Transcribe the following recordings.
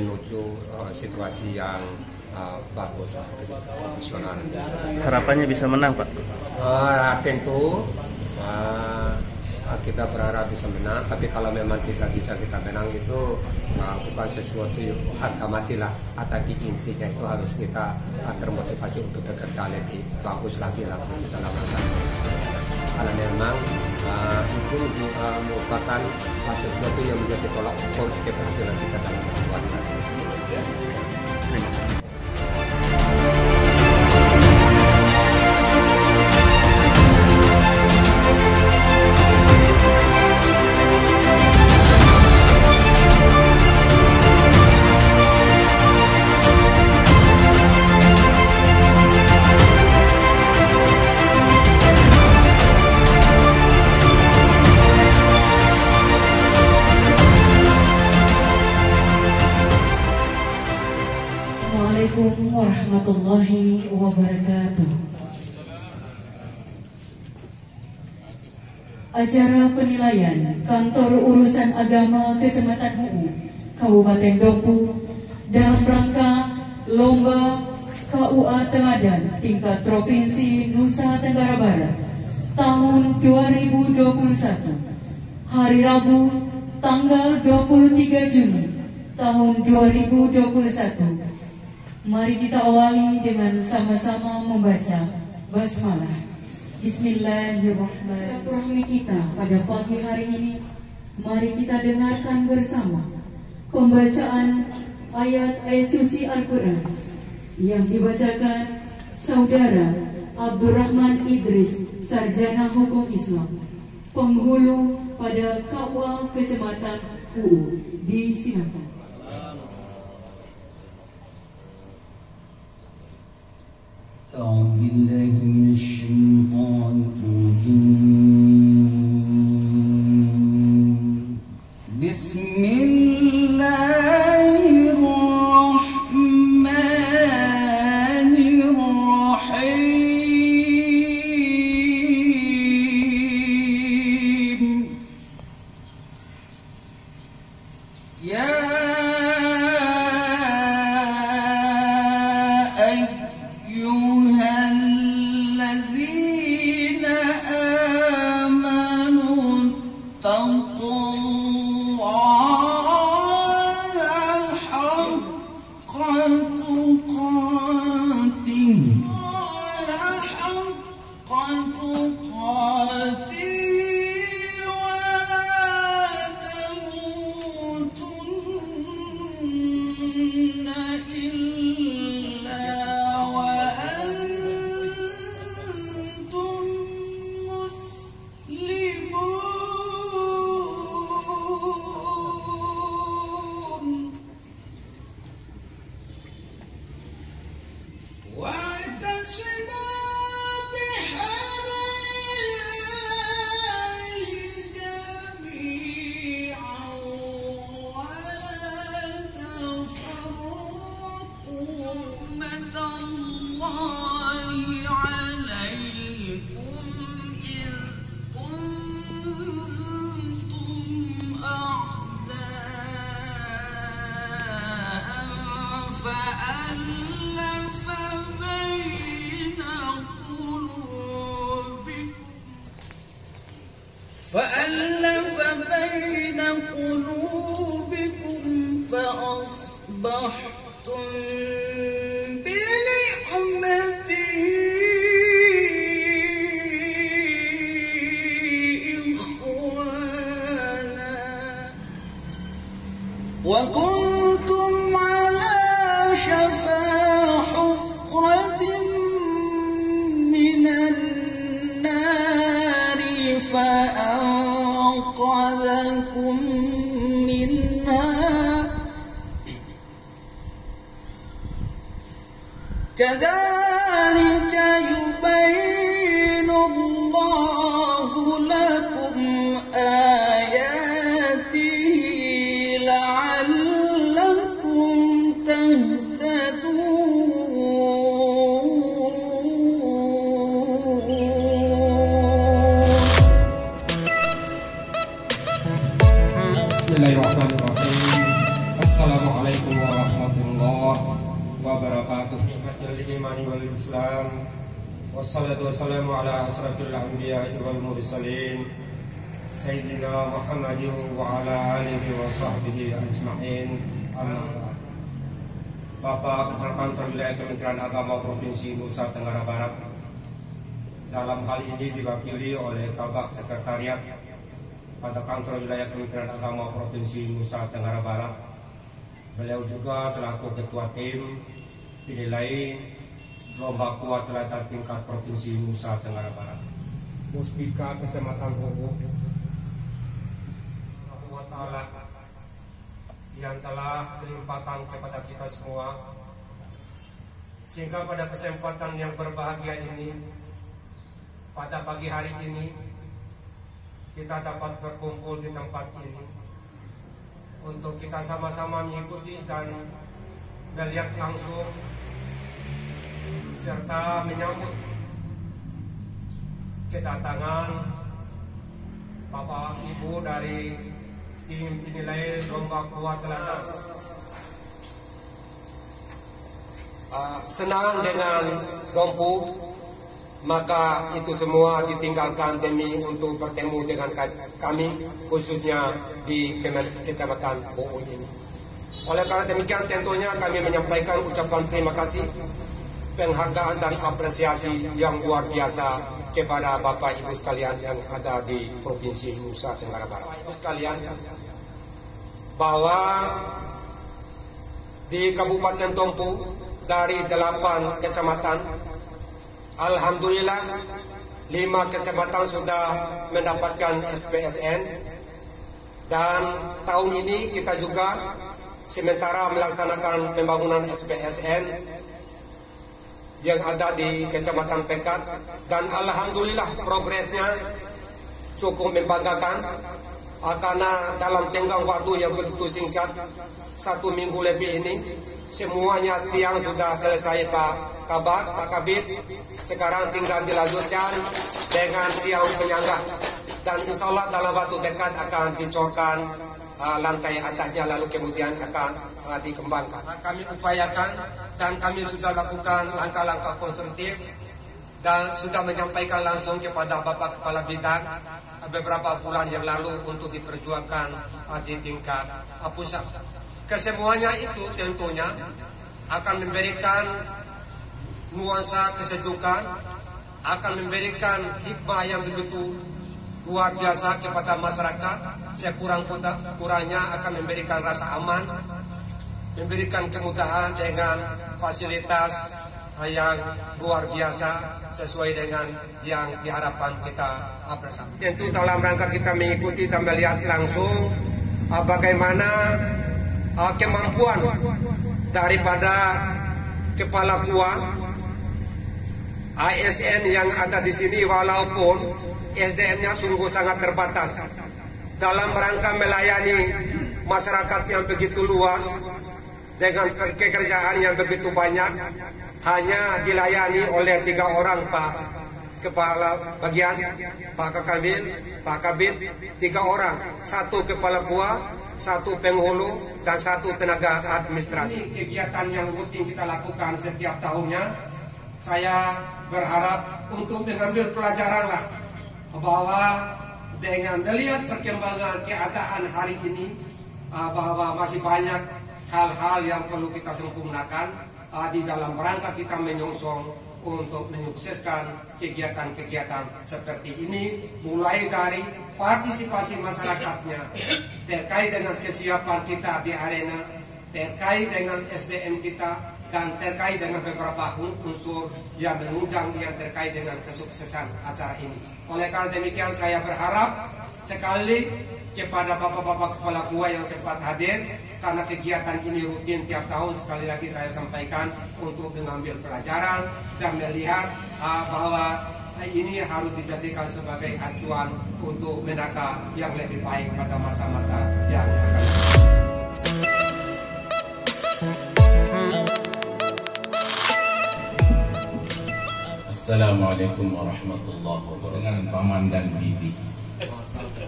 menuju situasi yang bagus lah, profesional. Harapannya bisa menang, Pak? Tentu kita berharap bisa menang, tapi kalau memang tidak bisa kita menang itu bukan sesuatu harga mati lah, tapi intinya itu harus kita termotivasi untuk bekerja lebih bagus lagi lah kita lakukan. Karena memang itu merupakan sesuatu yang menjadi tolak ukur keberhasilan kita dalam perbuatan. Terima kasih. Assalamualaikum warahmatullahi wabarakatuh. Acara penilaian Kantor Urusan Agama Kecamatan Hu'u, Kabupaten Dompu dalam rangka Lomba KUA Teladan tingkat Provinsi Nusa Tenggara Barat tahun 2021, hari Rabu tanggal 23 Juni tahun 2021. Mari kita awali dengan sama-sama membaca basmalah. Bismillahirrahmanirrahim. Silaturahmi kita pada pagi hari ini, mari kita dengarkan bersama pembacaan ayat-ayat suci Al-Quran yang dibacakan Saudara Abdurrahman Idris, Sarjana Hukum Islam, penghulu pada KUA Kecamatan Hu'u. Disilakan. أعوذ بالله من الشيطان الرجيم بسم الله الرحمن الرحيم يا فألف بين قلوبكم فأصبحتم بنعمته إخوانا وكنتم على شفا حفرة من النار فأنقذكم منها كذلك يبين الله لكم آياته لعلكم Bismillahirrahmanirrahim. Assalamualaikum Assalamualaikum warahmatullahi wabarakatuh. Nikmatul iman wal Islam. Wassalatu wassalamu ala asrafil anbiya wal mursalin Sayyidina Muhammadin wa ala alihi wa sahbihi ajma'in. Bapak Kepala Kantor Wilayah Kementerian Agama Provinsi Nusa Tenggara Barat, dalam hal ini diwakili oleh Kabak Sekretariat pada Kantor Wilayah Kementerian Agama Provinsi Nusa Tenggara Barat. Beliau juga selaku Ketua Tim Penilai Lomba Kuat Teladan Tingkat Provinsi Nusa Tenggara Barat. Muspika Kecamatan Hubung Allah Ta'ala yang telah dilimpahkan kepada kita semua, sehingga pada kesempatan yang berbahagia ini, pada pagi hari ini, kita dapat berkumpul di tempat ini untuk kita sama-sama mengikuti dan melihat langsung serta menyambut kedatangan Bapak Ibu dari tim penilai lomba kuat teladan. Senang dengan Dompu, maka itu semua ditinggalkan demi untuk bertemu dengan kami, khususnya di Kecamatan Hubung ini. Oleh karena demikian, tentunya kami menyampaikan ucapan terima kasih, penghargaan dan apresiasi yang luar biasa kepada Bapak Ibu sekalian yang ada di Provinsi Nusa Tenggara Barat. Bapak Ibu sekalian, bahwa di Kabupaten Dompu dari 8 kecamatan, alhamdulillah 5 kecamatan sudah mendapatkan SPSN, dan tahun ini kita juga sementara melaksanakan pembangunan SPSN yang ada di Kecamatan Pekat, dan alhamdulillah progresnya cukup membanggakan, karena dalam tenggang waktu yang begitu singkat, 1 minggu lebih ini, semuanya tiang sudah selesai Pak Kabit. Sekarang tinggal dilanjutkan dengan tiang penyangga, dan insya Allah dalam waktu dekat akan dicorkan lantai atasnya, lalu kemudian akan dikembangkan. Kami upayakan dan kami sudah lakukan langkah-langkah konstruktif dan sudah menyampaikan langsung kepada Bapak Kepala Bidang beberapa bulan yang lalu untuk diperjuangkan di tingkat pusat. Kesemuanya itu tentunya akan memberikan nuansa kesejukan, akan memberikan hikmah yang begitu luar biasa kepada masyarakat. Sekurang-kurangnya akan memberikan rasa aman, memberikan kemudahan dengan fasilitas yang luar biasa sesuai dengan yang diharapkan kita bersama. Tentu dalam rangka kita mengikuti dan melihat langsung bagaimana kemampuan daripada kepala KUA ASN yang ada di sini, walaupun SDM-nya sungguh sangat terbatas dalam rangka melayani masyarakat yang begitu luas dengan pekerjaan yang begitu banyak. Hanya dilayani oleh 3 orang Pak Kepala Bagian, Pak Kakamil, Pak Kabit, 3 orang, 1 kepala KUA, 1 penghulu, dan 1 tenaga administrasi. Kegiatan yang rutin kita lakukan setiap tahunnya, saya berharap untuk mengambil pelajaran lah, bahwa dengan melihat perkembangan keadaan hari ini, bahwa masih banyak hal-hal yang perlu kita sempurnakan di dalam rangka kita menyongsong untuk menyukseskan kegiatan-kegiatan seperti ini, mulai dari partisipasi masyarakatnya terkait dengan kesiapan kita di arena, terkait dengan SDM kita, dan terkait dengan beberapa unsur yang menunjang yang terkait dengan kesuksesan acara ini. Oleh karena demikian, saya berharap sekali kepada bapak-bapak kepala KUA yang sempat hadir, karena kegiatan ini rutin tiap tahun. Sekali lagi saya sampaikan untuk mengambil pelajaran dan melihat bahwa ini harus dijadikan sebagai acuan untuk menata yang lebih baik pada masa-masa yang akan datang. Assalamualaikum warahmatullahi wabarakatuh. Dengan paman dan bibi,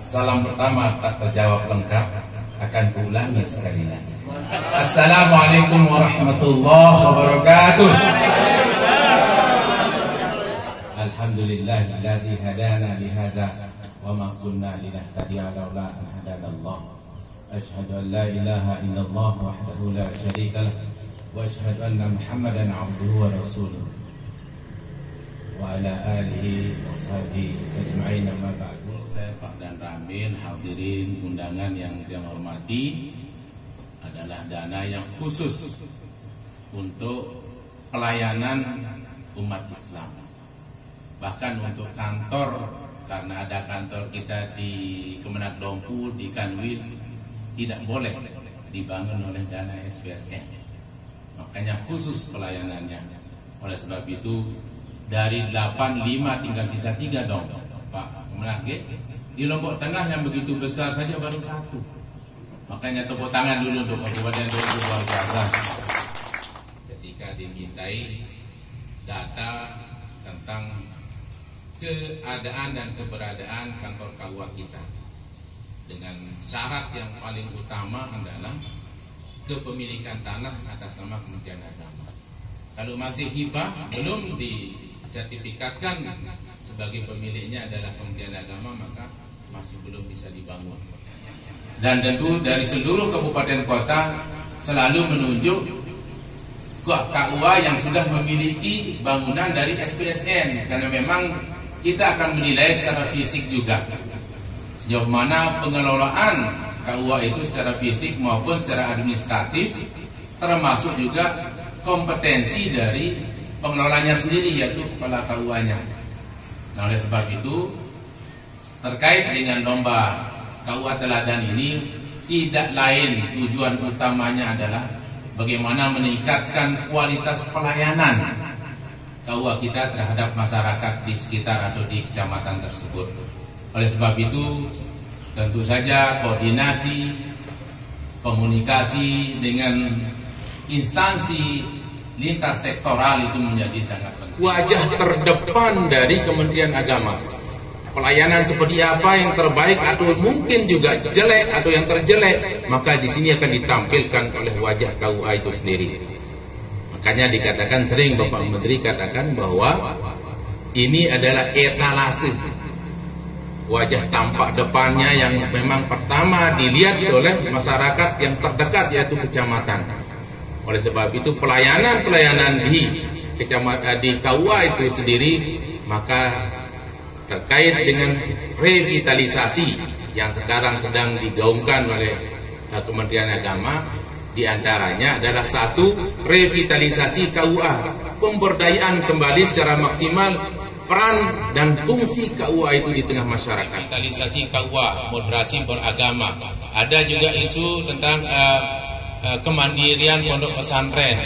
salam pertama tak terjawab lengkap, akan kuulangi sekali lagi. Assalamualaikum warahmatullahi wabarakatuh. Alhamdulillahilladzi hadana lihada wa ma kunna linahtadiya laula an hadanallah. Asyhadu an la ilaha illallah wahdahu la syarika lah wa asyhadu anna Muhammadan abduhu wa rasuluh wa ala alihi wa sahbihi ajma'in amma ba'du. Saya Pak dan Ramil, hadirin undangan yang hormati, adalah dana yang khusus untuk pelayanan umat Islam. Bahkan untuk kantor, karena ada kantor kita di Kemenak Dompu, di Kanwil, tidak boleh dibangun oleh dana SPSN. Makanya khusus pelayanannya. Oleh sebab itu, dari 85 tinggal sisa 3 dong, Pak Kemenak. Di Lombok Tengah yang begitu besar saja baru 1. Makanya tepuk tangan dulu untuk Kabupaten Dompu luar biasa. Ketika dimintai data tentang keadaan dan keberadaan kantor KUA kita, dengan syarat yang paling utama adalah kepemilikan tanah atas nama Kementerian Agama. Kalau masih hibah, belum disertifikatkan sebagai pemiliknya adalah Kementerian Agama, maka masih belum bisa dibangun. Dan tentu dari seluruh kabupaten kota selalu menunjuk KUA yang sudah memiliki bangunan dari SPSN, karena memang kita akan menilai secara fisik juga sejauh mana pengelolaan KUA itu secara fisik maupun secara administratif, termasuk juga kompetensi dari pengelolanya sendiri, yaitu kepala KUA-nya. Nah, oleh sebab itu, terkait dengan lomba KUA Teladan ini, tidak lain tujuan utamanya adalah bagaimana meningkatkan kualitas pelayanan KUA kita terhadap masyarakat di sekitar atau di kecamatan tersebut. Oleh sebab itu, tentu saja koordinasi, komunikasi dengan instansi lintas sektoral itu menjadi sangat penting. Wajah terdepan dari Kementerian Agama, pelayanan seperti apa yang terbaik atau mungkin juga jelek atau yang terjelek, maka di sini akan ditampilkan oleh wajah KUA itu sendiri. Makanya dikatakan, sering Bapak Menteri katakan bahwa ini adalah etalase, wajah tampak depannya yang memang pertama dilihat oleh masyarakat yang terdekat, yaitu kecamatan. Oleh sebab itu pelayanan di kecamatan, di KUA itu sendiri, maka terkait dengan revitalisasi yang sekarang sedang digaungkan oleh Kementerian Agama, diantaranya adalah 1, revitalisasi KUA, pemberdayaan kembali secara maksimal peran dan fungsi KUA itu di tengah masyarakat. Revitalisasi KUA, moderasi beragama. Ada juga isu tentang kemandirian pondok pesantren.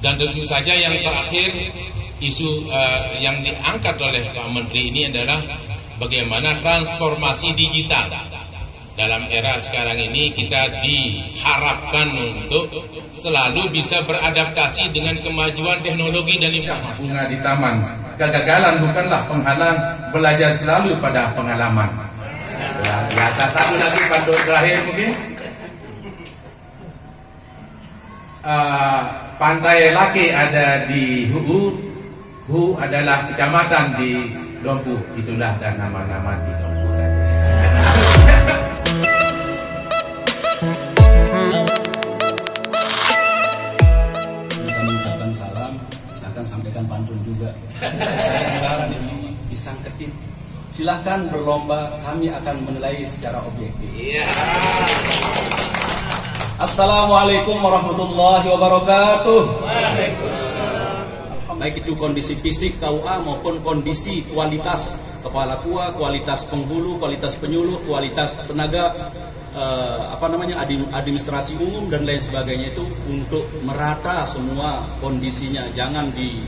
Dan tentu saja yang terakhir, isu yang diangkat oleh Pak Menteri ini adalah bagaimana transformasi digital. Dalam era sekarang ini kita diharapkan untuk selalu bisa beradaptasi dengan kemajuan teknologi dan informasi. Bunga di taman, kegagalan bukanlah penghalang, belajar selalu pada pengalaman. Biasa satu lagi pantun terakhir mungkin. Pantai Laki ada di Hu adalah kecamatan di Dompu. Itulah dan nama-nama di Dompu saja. Bisa mengucapkan salam, misalkan sampaikan pantun juga. Saya negara di sini pisang ketip. Silahkan berlomba, kami akan menilai secara objektif. Assalamualaikum warahmatullahi wabarakatuh. Baik itu kondisi fisik KUA maupun kondisi kualitas kepala KUA, kualitas penghulu, kualitas penyuluh, kualitas tenaga administrasi umum dan lain sebagainya, itu untuk merata semua kondisinya. Jangan di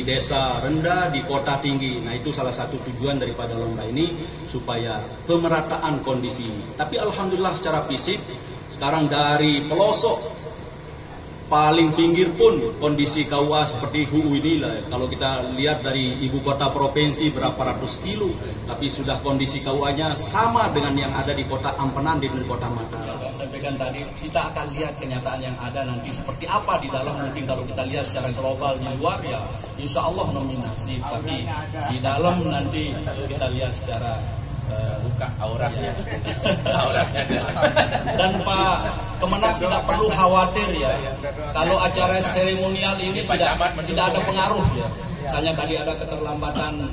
desa rendah, di kota tinggi. Nah, itu salah satu tujuan daripada lomba ini, supaya pemerataan kondisi. Tapi alhamdulillah secara fisik sekarang dari pelosok paling pinggir pun kondisi KUA seperti HUU inilah. Kalau kita lihat dari ibu kota provinsi berapa ratus kilo, tapi sudah kondisi KUA-nya sama dengan yang ada di kota Ampenan dan di kota Mataram. Sampaikan tadi, kita akan lihat kenyataan yang ada nanti seperti apa di dalam. Mungkin kalau kita lihat secara global di luar ya insya Allah nominasi, tapi di dalam nanti kita lihat secara buka auratnya. Dan Pak Kemenak tidak perlu khawatir ya, kalau acara seremonial ini tidak ada pengaruh ya. Misalnya tadi ada keterlambatan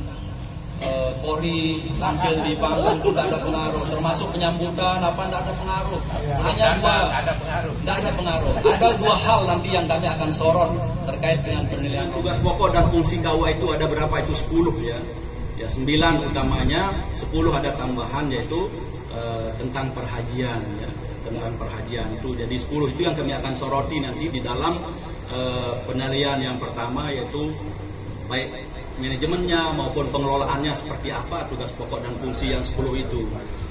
Kori tampil di panggung itu tidak ada pengaruh, termasuk penyambutan tidak ada pengaruh. Hanya tidak ada pengaruh. Ada dua hal nanti yang kami akan sorot terkait dengan penilaian tugas pokok dan fungsi KUA itu ada berapa, itu 10 ya. Ya 9 utamanya, 10 ada tambahan yaitu tentang perhajian ya, tentang perhajian itu. Jadi 10 itu yang kami akan soroti nanti di dalam penilaian yang pertama, yaitu baik manajemennya maupun pengelolaannya seperti apa tugas pokok dan fungsi yang 10 itu.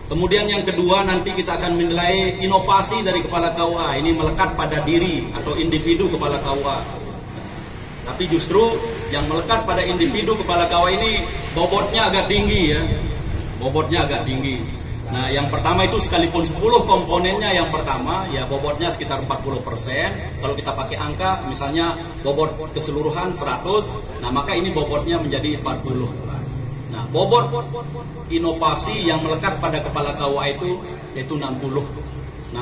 Kemudian yang kedua nanti kita akan menilai inovasi dari kepala KUA. Ini melekat pada diri atau individu kepala KUA. Tapi justru yang melekat pada individu kepala KUA ini bobotnya agak tinggi ya. Bobotnya agak tinggi. Nah, yang pertama itu sekalipun 10 komponennya, yang pertama ya bobotnya sekitar 40%. Kalau kita pakai angka misalnya bobot keseluruhan 100, nah maka ini bobotnya menjadi 40. Nah, bobot inovasi yang melekat pada kepala KUA itu yaitu 60%.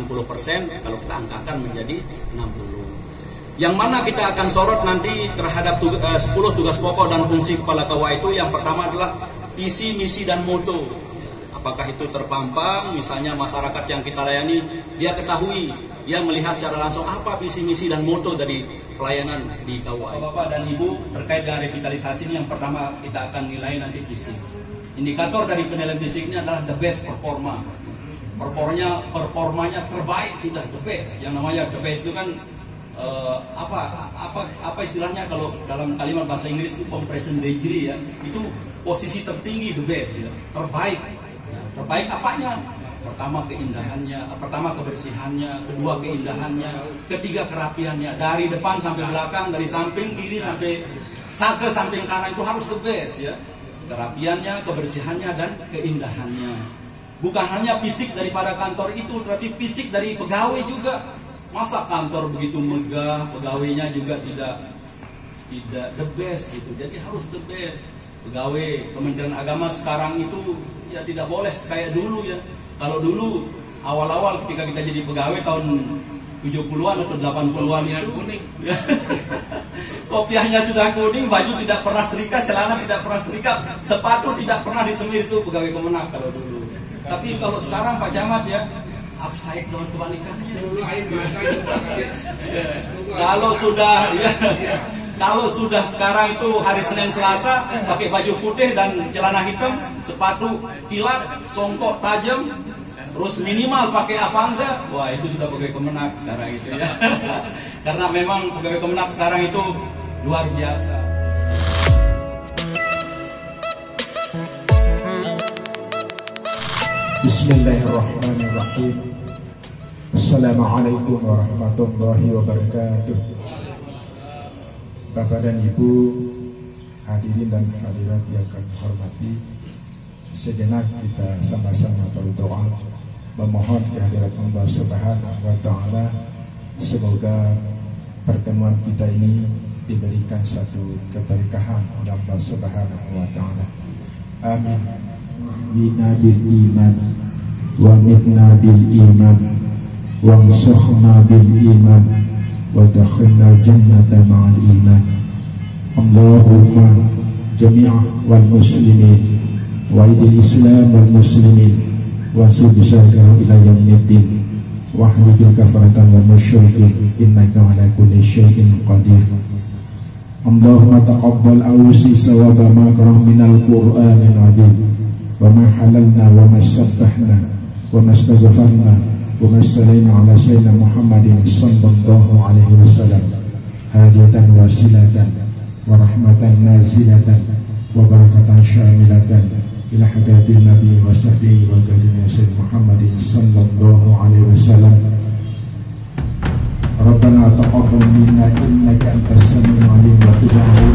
Kalau kita angkakan menjadi 60. Yang mana kita akan sorot nanti terhadap 10 tugas pokok dan fungsi kepala KUA itu. Yang pertama adalah visi, misi, dan moto. Apakah itu terpampang, misalnya masyarakat yang kita layani, dia ketahui, dia melihat secara langsung apa visi, misi, dan moto dari pelayanan di KUA. Bapak dan Ibu, terkait dengan revitalisasi ini yang pertama kita akan nilai nanti fisik. Indikator dari penilaian fisik ini adalah the best performa. Performanya terbaik sudah the best. Yang namanya the best itu kan apa istilahnya kalau dalam kalimat bahasa Inggris itu compression degree ya, itu posisi tertinggi the best ya, terbaik. Terbaik apanya? Pertama keindahannya, pertama kebersihannya, kedua keindahannya, ketiga kerapiannya, dari depan sampai belakang, dari samping kiri sampai ke samping kanan itu harus the best ya. Kerapiannya, kebersihannya, dan keindahannya. Bukan hanya fisik daripada kantor itu, tetapi fisik dari pegawai juga. Masa kantor begitu megah, pegawainya juga tidak the best gitu. Jadi harus the best. Pegawai Kementerian Agama sekarang itu ya tidak boleh kayak dulu ya. Kalau dulu awal-awal ketika kita jadi pegawai tahun 70-an atau 80-an itu ya, kopiahnya sudah kuning, baju tidak pernah setrika, celana tidak pernah setrika, sepatu tidak pernah disemir, itu pegawai Kemenak kalau dulu. Tapi kalau sekarang Pak Camat ya, upside down kebalikannya. Kalau sudah sekarang itu hari Senin Selasa pakai baju putih dan celana hitam, sepatu kilat, songkok tajam, terus minimal pakai Avanza, wah itu sudah pegawai Kemenak sekarang itu ya. Karena memang pegawai Kemenak sekarang itu luar biasa. Bismillahirrahmanirrahim. Assalamualaikum warahmatullahi wabarakatuh. Bapak dan Ibu, hadirin dan hadirat yang kami hormati, sejenak kita sama-sama berdoa memohon kehadirat Allah Subhanahu wa Ta'ala. Semoga pertemuan kita ini diberikan satu keberkahan oleh Allah Subhanahu wa Ta'ala. Amin. Bina bil iman wa mitna bil iman wa ansukhna bil iman wa dakhilna jannata ma'al iman. Allahumma jami'a wal muslimin wa idil islam wal muslimin wa subsyarikah ila yaumiddin wa ahlijil kafaratan wal musyrikin innaka ala kulli syai'in qadir. Allahumma taqabbal awsi sawaba ma qara'na minal qur'anil azim wa ma halalna wa ma sabbahna wa ma astaghfarna wa ma sallaina ala sayyidina Muhammadin sallallahu alaihi wasallam hadiyatan wasilatan wa rahmatan nazilatan wa barakatan syamilatan ila hadratin nabi wa syafi'i wa gadina sayyidina Muhammadin sallallahu alaihi wasallam. Rabbana taqabbal minna innaka antas samiul alim wa tub 'alaina